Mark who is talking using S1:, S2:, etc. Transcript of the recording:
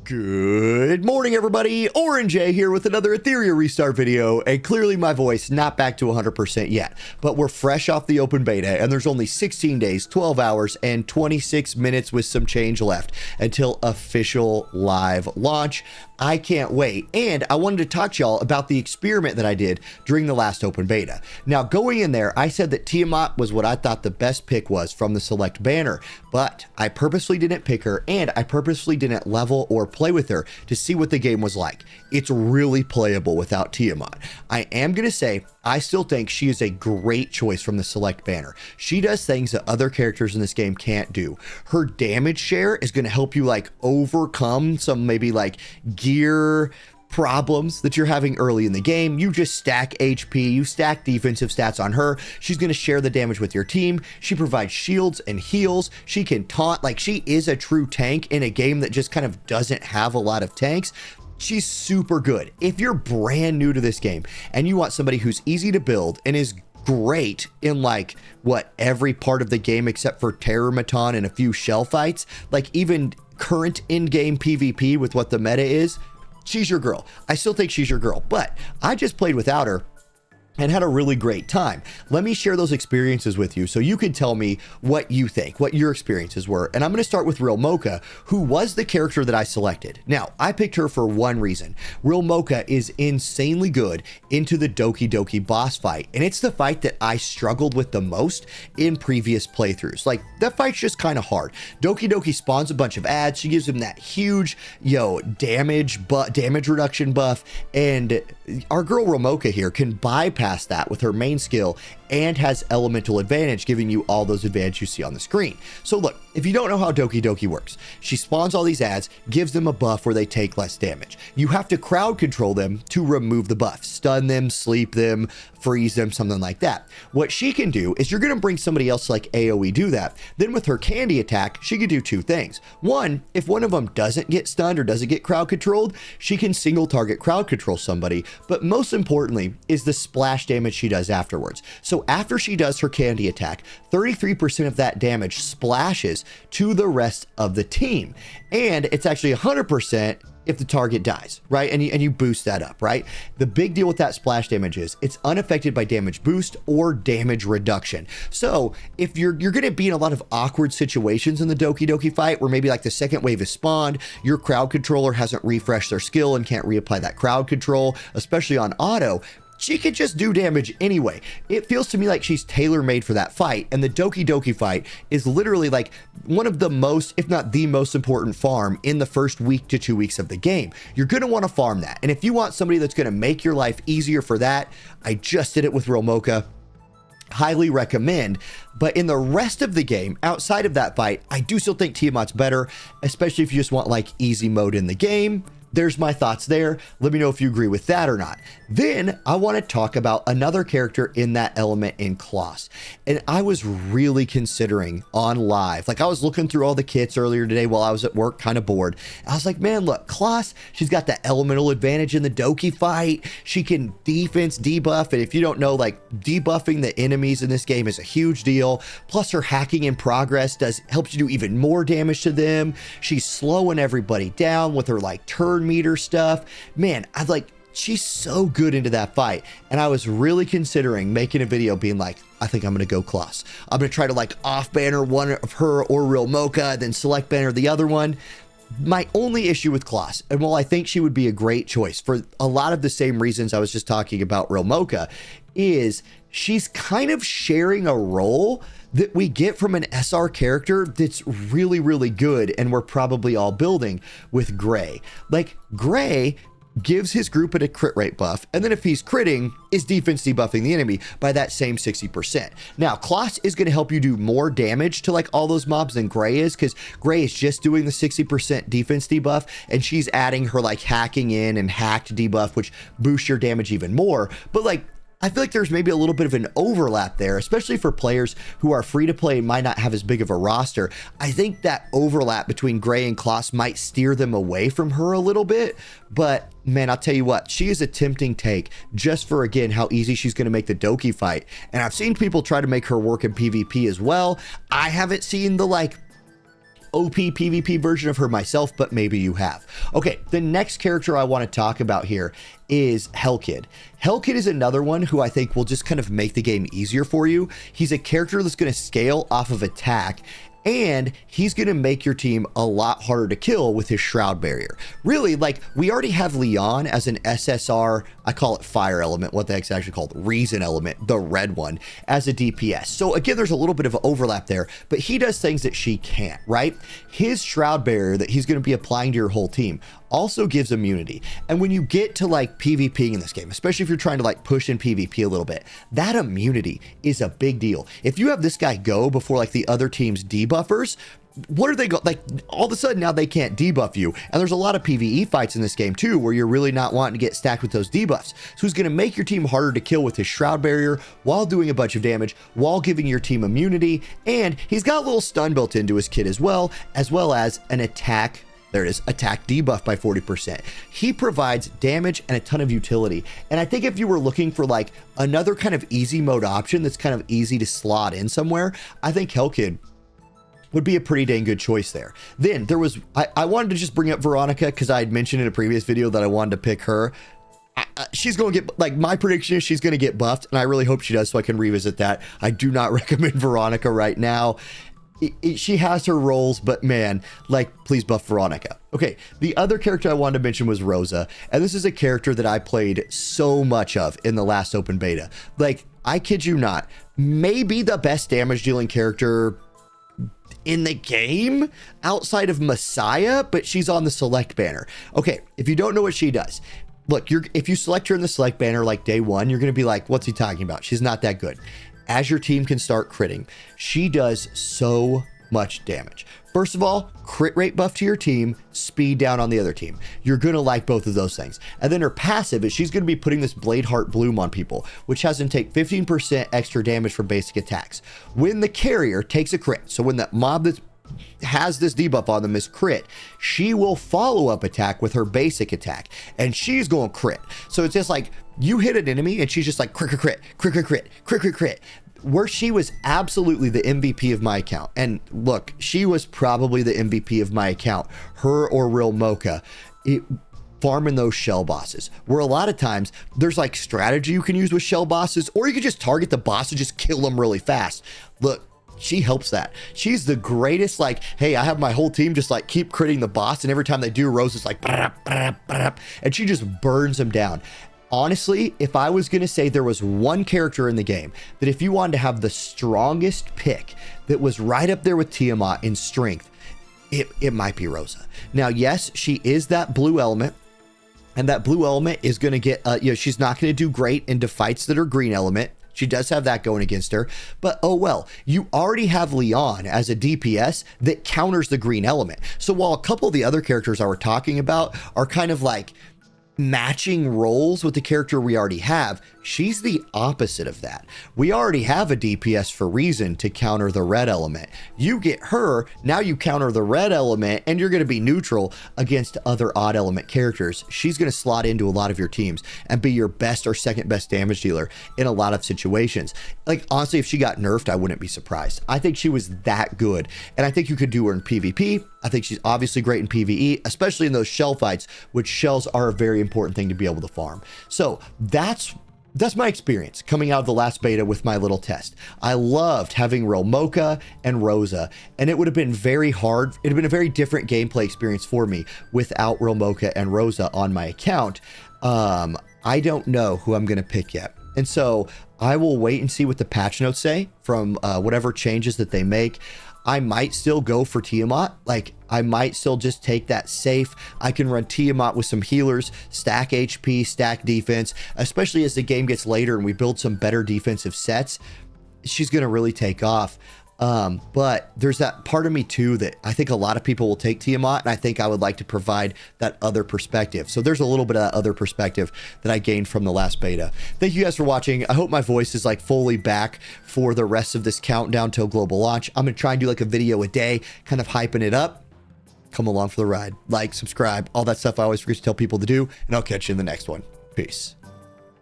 S1: Good morning, everybody. Orange A here with another Etheria restart video, and clearly my voice not back to 100% yet, but we're fresh off the open beta, and there's only 16 days, 12 hours, and 26 minutes with some change left until official live launch. I can't wait, and I wanted to talk to y'all about the experiment that I did during the last open beta. Now, going in there, I said that Tiamat was what I thought the best pick was from the select banner, but I purposely didn't pick her, and I purposely didn't level or play with her to see what the game was like. It's really playable without Tiamat. I am going to say I still think she is a great choice from the select banner. She does things that other characters in this game can't do. Her damage share is going to help you like overcome some maybe like gear problems that you're having early in the game. You just stack HP, you stack defensive stats on her. She's going to share the damage with your team. She provides shields and heals. She can taunt. Like, she is a true tank in a game that just kind of doesn't have a lot of tanks. She's super good. If you're brand new to this game and you want somebody who's easy to build and is great in like what every part of the game except for Terramaton and a few shell fights, like even current in-game PvP with what the meta is, she's your girl. I still think she's your girl, but I just played without her and had a really great time. Let me share those experiences with you so you can tell me what you think, what your experiences were. And I'm going to start with Real Mocha, who was the character that I selected. Now, I picked her for one reason. Real Mocha is insanely good into the Doki Doki boss fight, and it's the fight that I struggled with the most in previous playthroughs. Like, that fight's just kind of hard. Doki Doki spawns a bunch of ads. She gives him that huge, damage reduction buff, and our girl Real Mocha here can bypass that with her main skill and has elemental advantage, giving you all those advantages you see on the screen. So look, if you don't know how Doki Doki works, she spawns all these ads, gives them a buff where they take less damage. You have to crowd control them to remove the buff, stun them, sleep them, freeze them, something like that. What she can do is you're going to bring somebody else like AoE do that. Then with her candy attack, she can do two things. One, if one of them doesn't get stunned or doesn't get crowd controlled, she can single target crowd control somebody. But most importantly is the splash damage she does afterwards. So after she does her candy attack, 33% of that damage splashes to the rest of the team. And it's actually 100% if the target dies, right? And you boost that up, right? The big deal with that splash damage is it's unaffected by damage boost or damage reduction. So if you're going to be in a lot of awkward situations in the Doki Doki fight where maybe like the second wave is spawned, your crowd controller hasn't refreshed their skill and can't reapply that crowd control, especially on auto, she could just do damage anyway. It feels to me like she's tailor-made for that fight, and the Doki Doki fight is literally like one of the most, if not the most important farm in the first week to 2 weeks of the game. You're going to want to farm that, and if you want somebody that's going to make your life easier for that, I just did it with Real Mocha. Highly recommend. But in the rest of the game, outside of that fight, I do still think Tiamat's better, especially if you just want like easy mode in the game. There's my thoughts there. Let me know if you agree with that or not. Then I want to talk about another character in that element in Kloss. And I was really considering on live, like I was looking through all the kits earlier today while I was at work, kind of bored. I was like, man, look, Kloss, she's got the elemental advantage in the Doki fight. She can defense debuff. And if you don't know, like debuffing the enemies in this game is a huge deal. Plus her hacking in progress helps you do even more damage to them. She's slowing everybody down with her like turn meter stuff. Man, she's so good into that fight, and I was really considering making a video being like, I think I'm gonna go Kloss. I'm gonna try to like off banner one of her or Real Mocha, then select banner the other one. My only issue with Kloss, and while I think she would be a great choice for a lot of the same reasons I was just talking about Real Mocha, is she's kind of sharing a role that we get from an SR character that's really, really good, and we're probably all building with Gray. Like, Gray gives his group a crit rate buff, and then if he's critting, is defense debuffing the enemy by that same 60%. Now, Kloss is going to help you do more damage to like all those mobs than Gray is, because Gray is just doing the 60% defense debuff, and she's adding her like hacking in and hacked debuff, which boosts your damage even more. But like, I feel like there's maybe a little bit of an overlap there, especially for players who are free to play and might not have as big of a roster. I think that overlap between Gray and Kloss might steer them away from her a little bit, but man, I'll tell you what, she is a tempting take just for, again, how easy she's going to make the Doki fight. And I've seen people try to make her work in PvP as well. I haven't seen the like OP PvP version of her myself, but maybe you have. Okay, the next character I want to talk about here is Helkid. Helkid is another one who I think will just kind of make the game easier for you. He's a character that's going to scale off of attack, and he's going to make your team a lot harder to kill with his Shroud Barrier. Really, like, we already have Leon as an SSR, I call it fire element, what the heck's actually called, reason element, the red one, as a DPS. So again, there's a little bit of overlap there, but he does things that she can't, right? His Shroud Barrier that he's going to be applying to your whole team also gives immunity. And when you get to like PvPing in this game, especially if you're trying to like push in PvP a little bit, that immunity is a big deal. If you have this guy go before like the other team's debuffers, what are they like? All of a sudden now they can't debuff you. And there's a lot of PvE fights in this game too, where you're really not wanting to get stacked with those debuffs. So he's going to make your team harder to kill with his Shroud Barrier while doing a bunch of damage, while giving your team immunity. And he's got a little stun built into his kit as well as an attack. There it is, attack debuff by 40%. He provides damage and a ton of utility. And I think if you were looking for like another kind of easy mode option that's kind of easy to slot in somewhere, I think Helkid would be a pretty dang good choice there. Then there was, I wanted to just bring up Veronica because I had mentioned in a previous video that I wanted to pick her. She's going to get, like, my prediction is she's going to get buffed, and I really hope she does so I can revisit that. I do not recommend Veronica right now. She has her roles, but man, like, please buff Veronica. Okay, the other character I wanted to mention was Rosa, and this is a character that I played so much of in the last open beta. Like, I kid you not, maybe the best damage dealing character in the game outside of Messiah, but she's on the select banner. Okay, if you don't know what she does, look, if you select her in the select banner like day one, you're going to be like, what's he talking about? She's not that good. As your team can start critting, she does so much damage. First of all, crit rate buff to your team, speed down on the other team. You're going to like both of those things. And then her passive is she's going to be putting this Blade Heart Bloom on people, which has them take 15% extra damage from basic attacks. When the carrier takes a crit, so when that mob that has this debuff on them is crit, she will follow up attack with her basic attack, and she's going crit. So it's just like you hit an enemy and she's just like crit, crit, crit, crit, crit, crit, crit, crit, crit. Where she was absolutely the MVP of my account. And look, she was probably the MVP of my account, her or real Mocha, farming those shell bosses, where a lot of times there's like strategy you can use with shell bosses, or you can just target the boss and just kill them really fast. Look, she helps that. She's the greatest. Like, hey, I have my whole team just like keep critting the boss, and every time they do, Rosa's like, and she just burns them down. Honestly, if I was going to say there was one character in the game that if you wanted to have the strongest pick that was right up there with Tiamat in strength, it might be Rosa. Now, yes, she is that blue element, and that blue element is going to get, she's not going to do great into fights that are green element. She does have that going against her, but oh well, you already have Leon as a DPS that counters the green element. So while a couple of the other characters I were talking about are kind of like matching roles with the character we already have, she's the opposite of that. We already have a DPS for reason to counter the red element. You get her, now you counter the red element, and you're going to be neutral against other odd element characters. She's going to slot into a lot of your teams and be your best or second best damage dealer in a lot of situations. Like, honestly, if she got nerfed, I wouldn't be surprised. I think she was that good, and I think you could do her in PvP. I think she's obviously great in PvE, especially in those shell fights, which shells are a very important thing to be able to farm. So that's my experience coming out of the last beta with my little test. I loved having real Mocha and Rosa, and it would have been very hard. It'd have been a very different gameplay experience for me without real Mocha and Rosa on my account. I don't know who I'm going to pick yet. And so I will wait and see what the patch notes say from whatever changes that they make. I might still go for Tiamat. Like, I might still just take that safe. I can run Tiamat with some healers, stack HP, stack defense, especially as the game gets later and we build some better defensive sets. She's going to really take off. But there's that part of me too that I think a lot of people will take Tiamat, and I think I would like to provide that other perspective. So there's a little bit of that other perspective that I gained from the last beta. Thank you guys for watching. I hope my voice is like fully back for the rest of this countdown till global launch. I'm going to try and do like a video a day, kind of hyping it up. Come along for the ride. Like, subscribe, all that stuff I always forget to tell people to do, and I'll catch you in the next one. Peace.